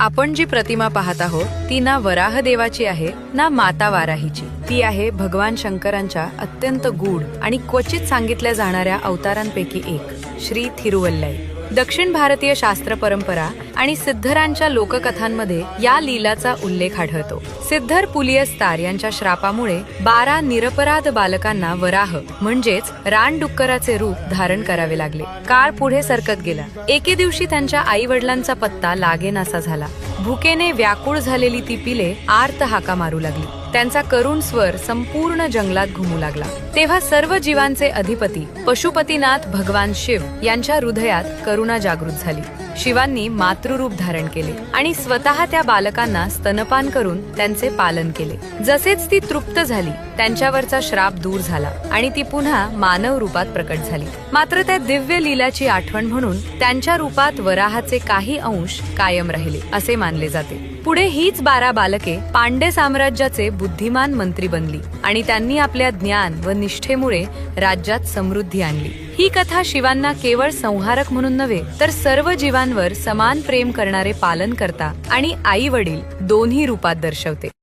आपण जी प्रतिमा पाहत आहोत ती ना वराह देवाची आहे ना माता वाराहीची। ती आहे भगवान शंकरांच्या अत्यंत गूढ आणि क्वचित सांगितल्या जाणाऱ्या अवतारांपैकी एक, श्री थिरुवल्लाई। दक्षिण भारतीय शास्त्र परंपरा आणि सिद्धरांच्या लोककथांमध्ये या लीलाचा उल्लेख आढळतो। सिद्धर पुलियस्तार यांच्या श्रापामुळे 12 निरपराध बालकांना वराह म्हणजेच रानडुक्कराचे रूप धारण करावे लागले। काळ पुढे सरकत गेला। एके दिवशी त्यांच्या आई वडिलांचा पत्ता लागेनासा झाला। भुकेने व्याकुळ झालेली ती पिले आर्त हाका मारू लागली। त्यांचा करुण स्वर संपूर्ण जंगलात घुमू लागला। तेव्हा सर्व जीवांचे अधिपती पशुपतीनाथ भगवान शिव यांच्या हृदयात करुणा जागृत झाली। शिवांनी मातृरूप धारण केले आणि स्वतः त्या बालकांना स्तनपान करून त्यांचे पालन केले। जसेच ती तृप्त झाली, त्यांच्यावरचा श्राप दूर झाला आणि ती पुन्हा मानव रूपात प्रकट झाली। मात्र त्या दिव्य लीलाची आठवण म्हणून त्यांच्या रूपात वराहाचे काही अंश कायम राहिले असे मानले जाते। पुढे हीच 12 बालके पांड्य साम्राज्याचे बुद्धिमान मंत्री बनली आणि त्यांनी आपल्या ज्ञान व निष्ठेमुळे राज्यात समृद्धी आणली। ही कथा शिवांना केवळ संहारक म्हणून नव्हे तर सर्व जीवांवर समान प्रेम करणारे पालनकर्ता आणि आई वडील दोन्ही रूपात दर्शवते।